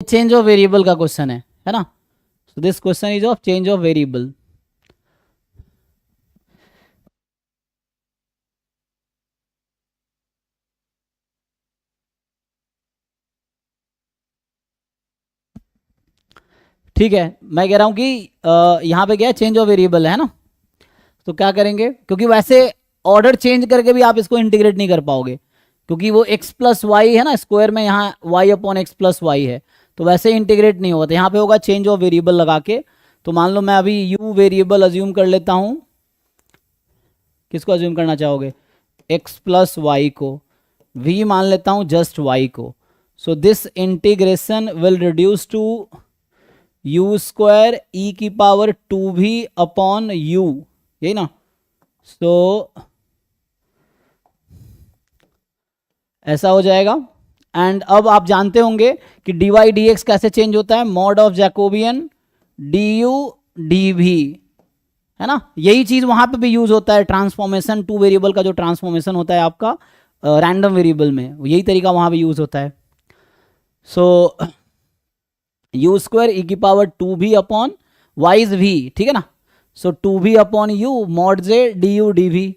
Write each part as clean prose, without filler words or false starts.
Change of variable का question है ना। So this question is of change of variable. ठीक है, मैं कह रहा हूं कि यहाँ पे क्या है, चेंज ऑफ वेरिएबल है ना। तो क्या करेंगे, क्योंकि वैसे ऑर्डर चेंज करके भी आप इसको इंटीग्रेट नहीं कर पाओगे, क्योंकि वो x प्लस वाई है ना, स्क्वायर में यहाँ y upon x plus y है, तो वैसे इंटीग्रेट नहीं होगा। तो यहाँ पे होगा चेंज ऑफ वेरिएबल लगा के। तो मान लो मैं अभी u वेरिएबल अज्यूम कर लेता हूँ। किसको अज्यूम करना चाहोगे? x प्लस वाई को। v मान लेता हूँ जस्ट y को। So this integration will reduce to u square e की पावर 2v अपॉन यू, यही ना। सो ऐसा हो जाएगा। एंड अब आप जानते होंगे कि डी वाई डी एक्स कैसे चेंज होता है, mod of Jacobian d u d v, है ना। यही चीज वहां पे भी यूज होता है, ट्रांसफॉर्मेशन टू वेरिएबल का जो ट्रांसफॉर्मेशन होता है आपका रैंडम वेरिएबल में, यही तरीका वहां भी यूज होता है। सो यू स्क्वायर ई की power 2v upon y is v, ठीक है ना। So 2v upon u mod j d u d v.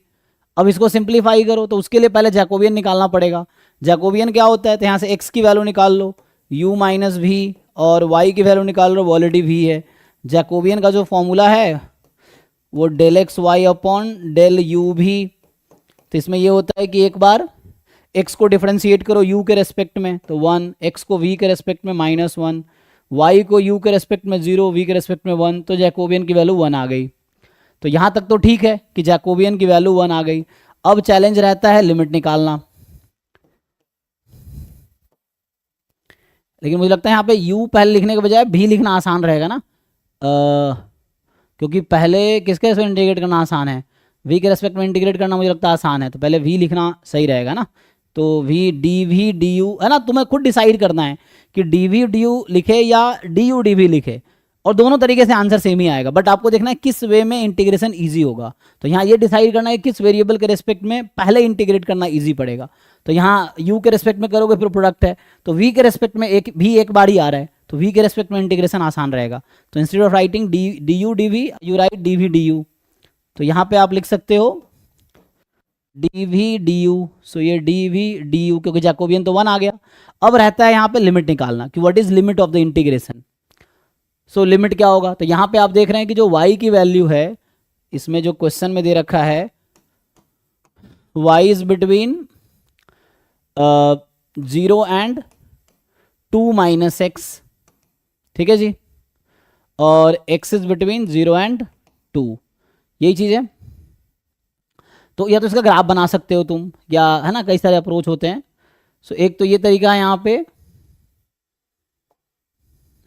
अब इसको सिंप्लीफाई करो तो उसके लिए पहले जैकोबियन निकालना पड़ेगा। जैकोबियन क्या होता है, तो यहाँ से x की वैल्यू निकाल लो u माइनस वी, और y की वैल्यू निकाल लो, वो ऑलरेडी v है। जैकोबियन का जो फॉर्मूला है वो del x y upon del u भी। तो इसमें ये होता है कि एक बार x को डिफ्रेंशिएट करो u के रेस्पेक्ट में तो 1, x को v के रेस्पेक्ट में -1, y को u के रेस्पेक्ट में 0, v के रेस्पेक्ट में 1, तो जैकोबियन की वैल्यू 1 आ गई। तो यहां तक तो ठीक है कि जैकोबियन की वैल्यू 1 आ गई। अब चैलेंज रहता है लिमिट निकालना। लेकिन मुझे लगता है यहाँ पे u पहले लिखने के बजाय भी लिखना आसान रहेगा ना, क्योंकि पहले किसके रेस्पेक्ट में इंटीग्रेट करना आसान है, v के रेस्पेक्ट में इंटीग्रेट करना मुझे लगता है आसान है, तो पहले v लिखना सही रहेगा ना। तो v d v d u है ना, तुम्हें खुद डिसाइड करना है कि डी वी डी यू लिखे या डी यू डी वी लिखे, और दोनों तरीके से आंसर सेम ही आएगा, बट आपको देखना है किस वे में इंटीग्रेशन ईजी होगा। तो यहाँ ये डिसाइड करना है किस वेरिएबल के रेस्पेक्ट में पहले इंटीग्रेट करना ईजी पड़ेगा। तो यहाँ u के रेस्पेक्ट में करोगे फिर प्रोडक्ट है, तो v के रेस्पेक्ट में एक बार ही आ रहा है, तो v के रेस्पेक्ट में इंटीग्रेशन आसान रहेगा। तो instead of writing d u d v you write d v d u. तो यहाँ पे आप लिख सकते हो d v d u. So ये डी वी डी यू, क्योंकि जैकोबियन तो 1 आ गया। अब रहता है यहाँ पे लिमिट निकालना कि what is limit of the integration. So limit क्या होगा, तो यहाँ पे आप देख रहे हैं कि जो y की वैल्यू है, इसमें जो क्वेश्चन में दे रखा है y is between 0 and 2 minus x, ठीक है जी, और x इज बिटवीन 0 एंड 2, यही चीज है। तो या तो इसका ग्राफ बना सकते हो तुम, या है ना, कई सारे अप्रोच होते हैं। सो एक तो ये तरीका है यहाँ पे,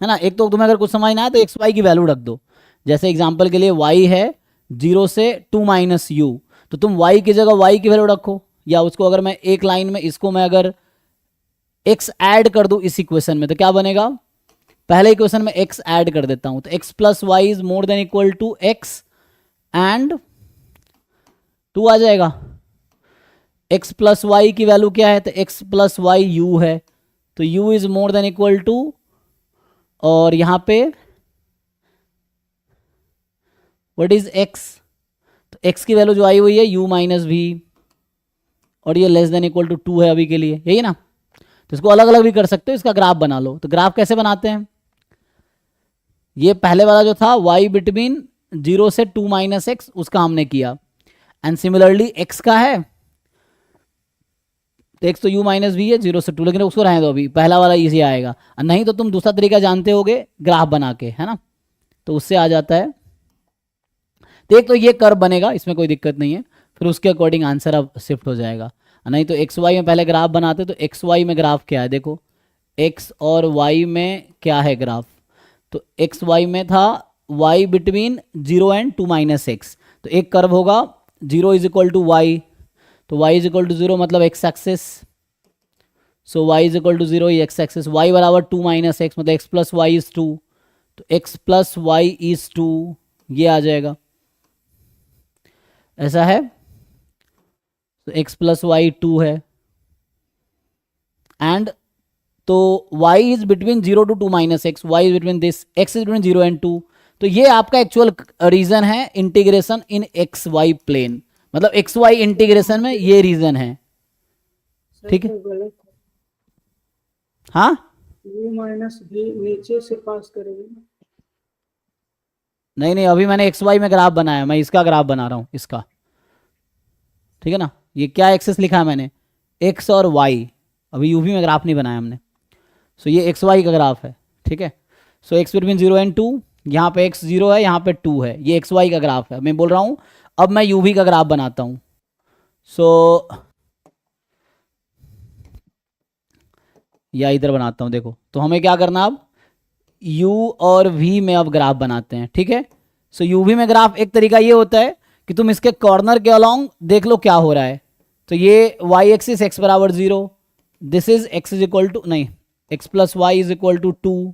है ना। एक तो तुम्हें अगर कुछ समझ ना आए तो एक्स वाई की वैल्यू रख दो। जैसे एग्जांपल के लिए y है 0 से 2 माइनस यू, तो तुम y की जगह y की वैल्यू रखो, या उसको अगर मैं एक लाइन में इसको मैं अगर x ऐड कर दूं इस इक्वेशन में, तो क्या बनेगा, पहले इक्वेशन में x ऐड कर देता हूं, तो x plus y is more than equal to x and 2 आ जाएगा। x प्लस वाई की वैल्यू क्या है, तो x प्लस वाई u है, तो u is more than equal to, और यहां पे व्हाट इज x, तो x की वैल्यू जो आई हुई है u माइनस वी, और ये लेस देन इक्वल टू 2 है अभी के लिए, यही ना। तो इसको अलग अलग भी कर सकते हो, इसका ग्राफ बना लो। तो ग्राफ कैसे बनाते हैं, ये पहले वाला जो था y बिटवीन 0 से 2 माइनस एक्स, उसका हमने किया। एंड सिमिलरली x का है, तो x तो u माइनस वी है 0 से 2, लेकिन उसको रहने दो, अभी पहला वाला इजी आएगा। नहीं तो तुम दूसरा तरीका जानते होगे ग्राफ बना के, है ना, तो उससे आ जाता है। तो एक तो ये कर्व बनेगा, इसमें कोई दिक्कत नहीं है, फिर उसके अकॉर्डिंग आंसर अब शिफ्ट हो जाएगा। नहीं तो एक्स वाई में पहले ग्राफ बनाते, तो एक्स वाई में ग्राफ क्या है, देखो एक्स और वाई में क्या है ग्राफ, तो एक्स वाई में था y between 0 and 2 minus x, तो एक कर्व होगा 0 इज इक्वल टू वाई, तो y इज इक्वल टू 0 मतलब x axis, so y is equal to 0 x axis, y बराबर 2 माइनस एक्स मतलब x प्लस वाई इज 2, तो x प्लस वाई इज 2, ये आ जाएगा, ऐसा है। तो x प्लस वाई 2 है, एंड तो y is between 0 to 2 minus x, y is between this, x is between 0 and 2। तो ये आपका एक्चुअल रीजन है integration in x y plane, मतलब एक्स वाई इंटीग्रेशन में ये रीजन है, ठीक है। हाँ u माइनस भी नीचे से पास करेंगे। नहीं अभी मैंने एक्स वाई में ग्राफ बनाया, मैं इसका ग्राफ बना रहा हूँ इसका, ठीक है ना। ये क्या एक्सेस लिखा है मैंने, एक्स और वाई, अभी यूवी में ग्राफ नहीं बनाया हमने। सो ये एक्स वाई का ग्राफ है, ठीक है। सो एक्स बिटवीन 0 and 2, यहाँ पे x 0 है, यहाँ पे 2 है, ये एक्स वाई का ग्राफ है। मैं बोल रहा हूँ अब मैं यूवी का ग्राफ बनाता हूँ। सो या इधर बनाता हूँ, देखो तो हमें क्या करना, अब u और v में अब ग्राफ बनाते हैं, ठीक है। सो यूवी में ग्राफ एक तरीका ये होता है कि तुम इसके कॉर्नर के अलोंग देख लो क्या हो रहा है। तो ये y एक्सिस x बराबर 0, this is x is equal to, नहीं x plus y is equal to 2,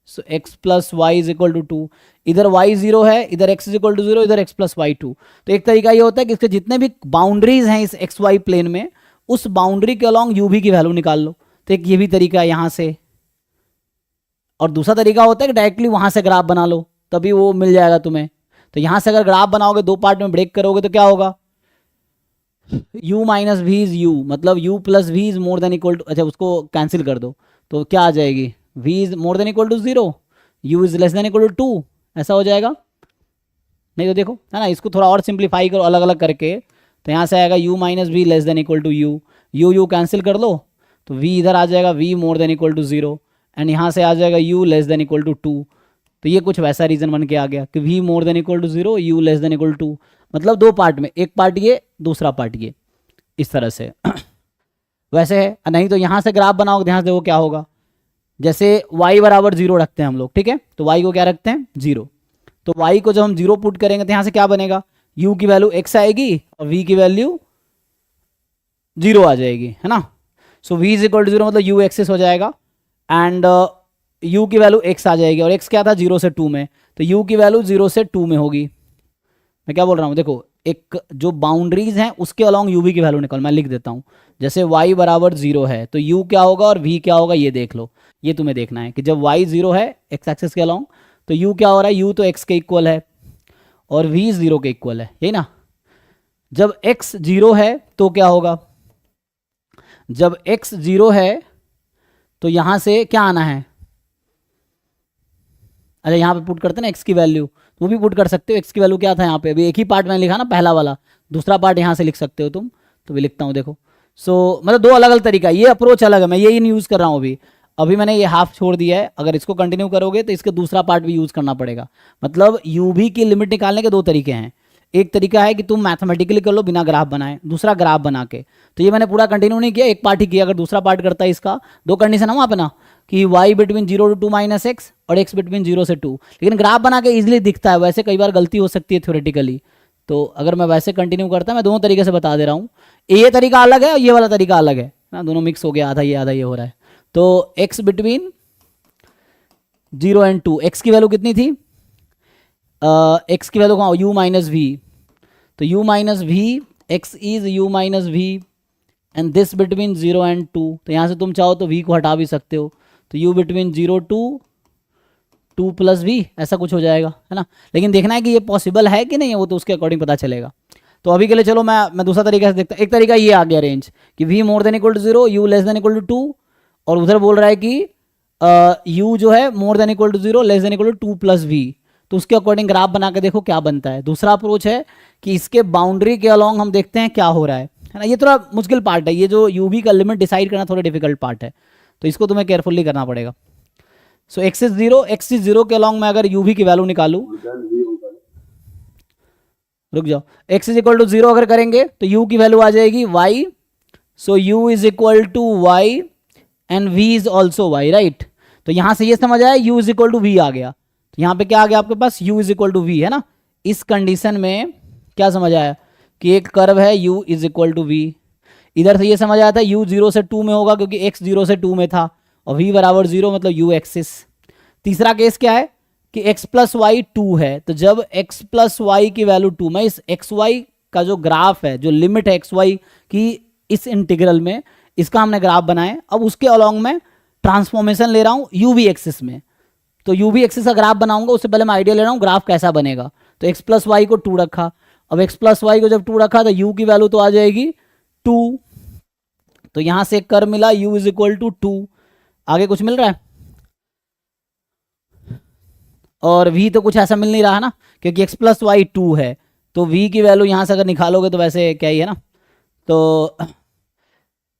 so x plus y is equal to 2, इधर y 0 है, इधर x इज इक्वल टू 0, इधर x प्लस वाई 2। तो एक तरीका ये होता है कि इसके जितने भी बाउंड्रीज हैं इस एक्स वाई प्लेन में, उस बाउंड्री के अलोंग u v की वैल्यू निकाल लो। तो एक ये भी तरीका है यहाँ से, और दूसरा तरीका होता है कि डायरेक्टली वहां से ग्राफ बना लो, तभी वो मिल जाएगा तुम्हें। तो यहां से अगर ग्राफ बनाओगे, दो पार्ट में ब्रेक करोगे तो क्या होगा, u minus v is u, मतलब u plus v is more than equal to, अच्छा उसको कैंसिल कर दो तो क्या आ जाएगी, v is more than equal to 0, u is less than equal to 2, ऐसा हो जाएगा। नहीं तो देखो है ना, इसको थोड़ा और सिंप्लीफाई करो अलग अलग करके, तो यहाँ से आएगा u minus v less than equal to u cancel कर लो, तो v इधर आ जाएगा v more than equal to 0, and यहाँ से आ जाएगा u less than equal to 2। तो ये कुछ वैसा रीजन बन के आ गया कि v more than equal to 0, u less than equal to 2, मतलब दो पार्ट में, एक पार्ट ये दूसरा पार्ट ये, इस तरह से वैसे है। नहीं तो यहाँ से ग्राफ बनाओगे, ध्यान से देखो क्या होगा, जैसे y बराबर 0 रखते हैं हम लोग, ठीक है, तो y को क्या रखते हैं 0, तो y को जब हम 0 पुट करेंगे तो यहाँ से क्या बनेगा, u की वैल्यू x आएगी और v की वैल्यू 0 आ जाएगी, है ना। सो v इज इक्वल टू 0 मतलब u एक्सिस हो जाएगा, एंड u की वैल्यू x आ जाएगी, और x क्या था 0 से 2 में, तो u की वैल्यू 0 से 2 में होगी। मैं क्या बोल रहा हूँ, देखो एक जो बाउंड्रीज हैं उसके अलोंग u v की वैल्यू निकाल, मैं लिख देता हूँ। जैसे y बराबर 0 है तो u क्या होगा और v क्या होगा, ये देख लो। ये तुम्हें देखना है कि जब y 0 है x एक्सिस के अलोंग, तो u क्या हो रहा है, u तो x के इक्वल है और v 0 के इक्वल है, यही ना। जब x 0 है तो क्या होगा, जब x 0 है तो यहां से क्या आना है, अच्छा यहाँ पे पुट करते हैं ना x की वैल्यू, वो भी पुट कर सकते हो। x की वैल्यू क्या था यहाँ पे, अभी एक ही पार्ट मैंने लिखा ना पहला वाला, दूसरा पार्ट यहाँ से लिख सकते हो तुम, तो भी लिखता हूँ देखो। सो मतलब दो अलग अलग तरीका, ये अप्रोच अलग है, मैं यही यूज़ कर रहा हूँ अभी। अभी मैंने ये हाफ छोड़ दिया है, अगर इसको कंटिन्यू करोगे तो इसका दूसरा पार्ट भी यूज़ करना पड़ेगा। मतलब u की लिमिट निकालने के दो तरीके हैं, एक तरीका है कि तुम मैथमेटिकली कर लो बिना ग्राफ बनाए, दूसरा ग्राफ बना के। तो ये मैंने पूरा कंटिन्यू नहीं किया, एक पार्ट ही किया। अगर दूसरा पार्ट करता है इसका, दो कंडीशन है वहाँ पे ना कि y between 0 to 2 minus x और x बिटवीन 0 से 2, लेकिन ग्राफ बना के इजीली दिखता है। वैसे कई बार गलती हो सकती है थ्योरेटिकली, तो अगर मैं वैसे कंटिन्यू करता, मैं दोनों तरीके से बता दे रहा हूँ। ये तरीका अलग है और ये वाला तरीका अलग है ना, दोनों मिक्स हो गया, आधा ये हो रहा है। तो x बिटवीन 0 and 2, x की वैल्यू कितनी थी, x की वैल्यू कहाँ, u माइनस वी, तो u minus v, x is u minus v, and this between 0 and 2। तो यहाँ से तुम चाहो तो v को हटा भी सकते हो, तो u between 0 to 2 plus v, ऐसा कुछ हो जाएगा, है ना। लेकिन देखना है कि ये पॉसिबल है कि नहीं है, वो तो उसके अकॉर्डिंग पता चलेगा। तो अभी के लिए चलो मैं दूसरा तरीका से देखता हूँ। एक तरीका ये आ गया रेंज कि v more than equal to 0, u less than equal to 2, और उधर बोल रहा है कि u जो है more than equal to 0 less than equal to 2 plus v, तो उसके अकॉर्डिंग ग्राफ बना के देखो क्या बनता है। दूसरा अप्रोच है कि इसके बाउंड्री के अलोंग हम देखते हैं क्या हो रहा है ना। ये थोड़ा मुश्किल पार्ट है, ये जो u का लिमिट डिसाइड करना थोड़ा डिफिकल्ट पार्ट है, तो इसको तुम्हें केयरफुल्ली करना पड़ेगा। सो x इज 0 के अलोंग मैं अगर u की वैल्यू निकालूं, रुक जाओ, x इज इक्वल टू 0 अगर करेंगे तो u की वैल्यू आ जाएगी y, so u is equal to y and v is also y, right. तो यहां से ये समझ आया u is equal to v आ गया, तो यहाँ पे क्या आ गया आपके पास, u is equal to v, है ना। इस कंडीशन में क्या समझ आया कि एक कर्व है u is equal to v। इधर से ये समझ आया था u 0 से 2 में होगा क्योंकि x 0 से 2 में था, और v बराबर 0 मतलब u एक्सिस। तीसरा केस क्या है कि x प्लस वाई 2 है, तो जब x प्लस वाई की वैल्यू 2, मैं इस एक्स वाई का जो ग्राफ है, जो लिमिट है एक्स वाई की इस इंटीग्रल में, इसका हमने ग्राफ बनाए। अब उसके अलोंग में ट्रांसफॉर्मेशन ले रहा हूँ यूवी एक्सिस में, तो यूवी एक्सिस का ग्राफ बनाऊंगा उससे पहले मैं आइडिया ले रहा हूँ ग्राफ कैसा बनेगा। तो x प्लस वाई को 2 रखा, अब x प्लस वाई को जब 2 रखा तो u की वैल्यू तो आ जाएगी 2, तो यहां से एक कर्व मिला u इज इक्वल टू 2। आगे कुछ मिल रहा है? और v तो कुछ ऐसा मिल नहीं रहा है ना, क्योंकि x प्लस वाई 2 है, तो v की वैल्यू यहां से अगर निकालोगे तो वैसे क्या ही है ना, तो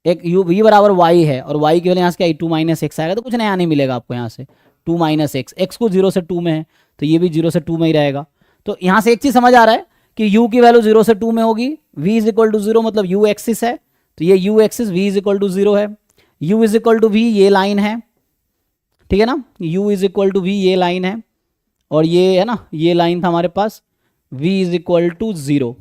एक u v बराबर y है और y की वैल्यू यहाँ से क्या है 2 माइनस एक्स आएगा, तो कुछ नया नहीं मिलेगा आपको यहाँ से 2 माइनस एक्स, एक्स को 0 से 2 में है तो ये भी 0 से 2 में ही रहेगा। तो यहाँ से एक चीज़ समझ आ रहा है कि u की वैल्यू 0 से 2 में होगी, v इज इक्वल टू 0 मतलब u एक्सिस है, तो ये u axis v is equal to 0 है, u is equal to v ये लाइन है, ठीक है ना, u is equal to v ये लाइन है, और ये है ना ये लाइन था हमारे पास v is equal to 0,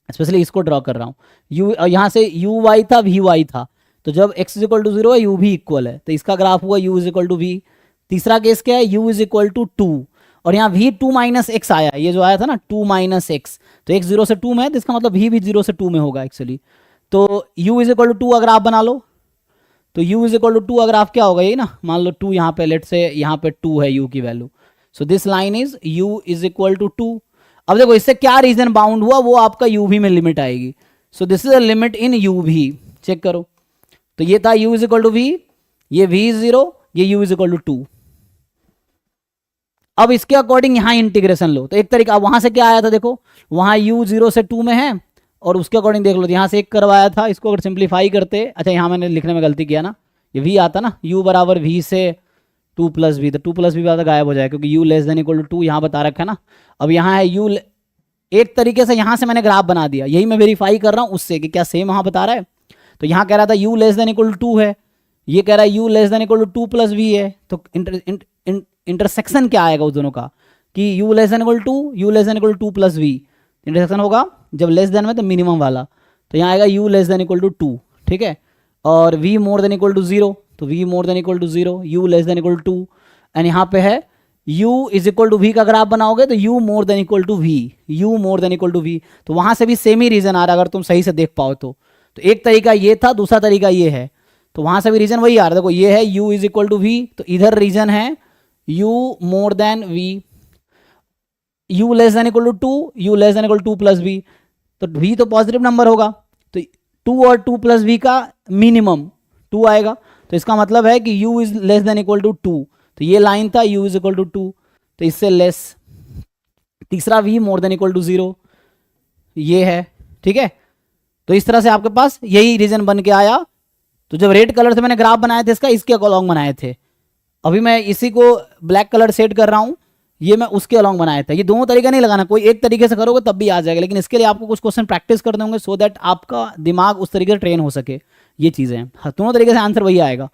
specially इसको ड्रॉ कर रहा हूँ u, यहाँ से u y था v y था, तो जब x इज इक्वल टू 0 है u भी इक्वल है, तो इसका ग्राफ हुआ u is equal to v। तीसरा केस क्या है u इज इक्वल टू 2, और यहाँ v 2 माइनस एक्स आया, ये जो आया था ना 2 माइनस एक्स, तो x 0 से 2 में है तो इसका मतलब v भी 0 से 2 में होगा एक्चुअली। तो u इज इक्वल टू 2 अगर आप बना लो तो u इज इक्वल टू 2 अगर आप क्या होगा ये ना, मान लो 2 यहाँ पे, लेट से यहाँ पे 2 है u की वैल्यू, so this line is u is equal to 2। अब देखो इससे क्या रीजन बाउंड हुआ, वो आपका u v में लिमिट आएगी, so this is a limit in u v, check करो, तो ये था u is equal to v, ये v इज 0, ये u इज इक्वल टू 2। अब इसके अकॉर्डिंग यहाँ इंटीग्रेशन लो, तो एक तरीका वहां से क्या आया था देखो, वहां u 0 से 2 में है, और उसके अकॉर्डिंग देख लो यहाँ से एक कर्व आया था, इसको अगर सिंप्लीफाई करते, अच्छा यहाँ मैंने लिखने में गलती किया ना, ये v आता ना u बराबर v से 2 प्लस वी, तो 2 प्लस वी वाला गायब हो जाए क्योंकि u less than equal to 2 यहाँ बता रखा है ना। अब यहाँ है u, एक तरीके से यहाँ से मैंने ग्राफ बना दिया, यही मैं वेरीफाई कर रहा हूँ उससे कि क्या सेम वहाँ बता रहा है। तो यहाँ कह रहा था u less than equal to 2 है, ये कह रहा है u less than equal to 2 plus v है, तो इंटरसेक्शन क्या आएगा उस दोनों का कि u less than equal to u less than equal to 2 plus v, intersection होगा जब लेस देन में तो मिनिमम वाला, तो यहाँ आएगा u less than equal to 2, ठीक है, और v more than equal to 0, तो v more than equal to 0, u less than equal to 2, and यहाँ पे है u is equal to v का ग्राफ बनाओगे तो u more than equal to v, u more than equal to v, तो वहाँ से भी सेम ही रीजन आ रहा है अगर तुम सही से देख पाओ तो एक तरीका ये था, दूसरा तरीका ये है, तो वहाँ से भी रीजन वही आ रहा है, देखो ये है u is equal to v, तो इधर रीजन है u more than v, u less than equal to 2, u less than equal to 2 plus v, तो v तो पॉजिटिव नंबर होगा, तो 2 और 2 प्लस v का मिनिमम 2 आएगा, तो इसका मतलब है कि u is less than equal to 2, तो ये लाइन था u इज इक्वल टू 2, तो इससे लेस। तीसरा v more than equal to 0 ये है, ठीक है, तो इस तरह से आपके पास यही रीजन बन के आया। तो जब रेड कलर से मैंने ग्राफ बनाए थे इसका, इसके अलोंग बनाए थे, अभी मैं इसी को ब्लैक कलर सेट कर रहा हूँ, ये मैं उसके अलोंग बनाया था। ये दोनों तरीका नहीं लगाना, कोई एक तरीके से करोगे तब भी आ जाएगा, लेकिन इसके लिए आपको कुछ क्वेश्चन प्रैक्टिस करने होंगे सो दैट आपका दिमाग उस तरीके से ट्रेन हो सके। ये चीज़ें हैं, हाँ, दोनों तरीके से आंसर वही आएगा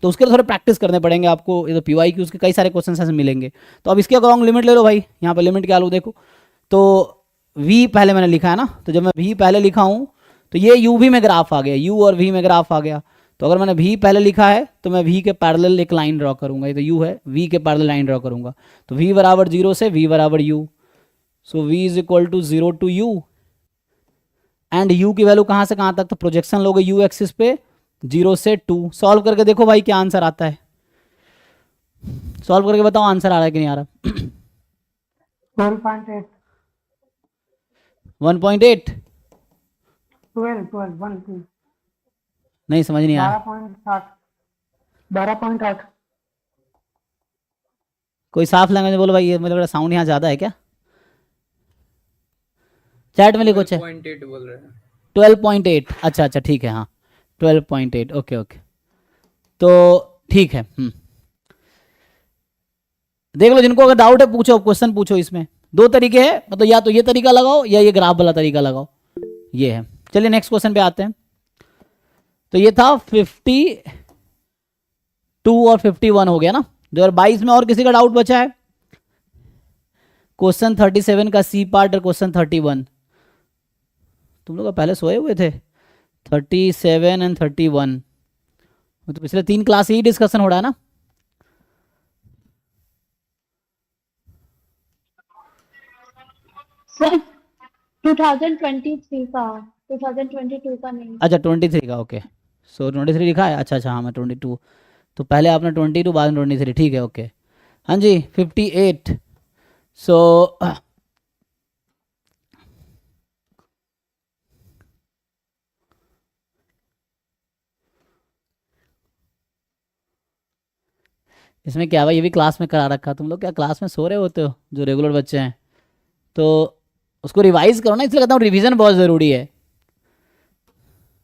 तो उसके लिए थोड़े प्रैक्टिस करने पड़ेंगे आपको, ये तो पीवाई की उसके कई सारे क्वेश्चन ऐसे मिलेंगे। तो अब इसके अलोंग लिमिट ले लो भाई, यहाँ पर लिमिट क्या लो देखो, तो v पहले मैंने लिखा है ना, तो जब मैं v पहले लिखा हूँ तो ये u v में ग्राफ आ गया, u और v में ग्राफ आ गया, तो अगर मैंने v पहले लिखा है तो मैं v के पैरेलल एक लाइन ड्रॉ करूंगा, ये तो u है, v के पैरेलल लाइन ड्रॉ करूंगा, तो v बराबर 0 से v बराबर u, so v is equal to 0 to u, एंड u की वैल्यू कहाँ से कहाँ तक, तो प्रोजेक्शन लोगे u एक्सिस पे 0 से 2। सॉल्व करके देखो भाई क्या आंसर आता है, सॉल्व करके बताओ आंसर आ रहा है कि नहीं आ रहा। 12.8 1.8 12 नहीं समझ नहीं आया, 12.8 कोई साफ लैंग्वेज में बोलो भाई, ये मतलब साउंड यहाँ ज़्यादा है क्या, चैट में लिखो, 12.8 बोल रहे हैं। 12.8, अच्छा अच्छा ठीक है, हाँ 12.8, ओके ओके, तो ठीक है। देख लो जिनको अगर डाउट है पूछो, क्वेश्चन पूछो, इसमें दो तरीके हैं, मतलब या तो ये तरीका लगाओ या ये ग्राफ वाला तरीका लगाओ, ये है। चलिए नेक्स्ट क्वेश्चन पे आते हैं। तो ये था 52 और 51 हो गया ना, 2022 में और किसी का डाउट बचा है? क्वेश्चन 37 का सी पार्ट और क्वेश्चन 31, तुम लोग पहले सोए हुए थे? 37 एंड 31 तो पिछले 3 क्लास ही डिस्कशन हो रहा है ना। सर 2023 का, 2022 का नहीं। अच्छा 23 का, ओके सो 23 लिखा है, अच्छा अच्छा हाँ मैं 22, तो पहले आपने 22 बाद में 23, ठीक है ओके। हाँ जी 58। सो इसमें क्या हुआ, ये भी क्लास में करा रखा, तुम लोग क्या क्लास में सो रहे होते हो जो रेगुलर बच्चे हैं, तो उसको रिवाइज करो ना, इसलिए कहता हूँ रिवीजन बहुत ज़रूरी है।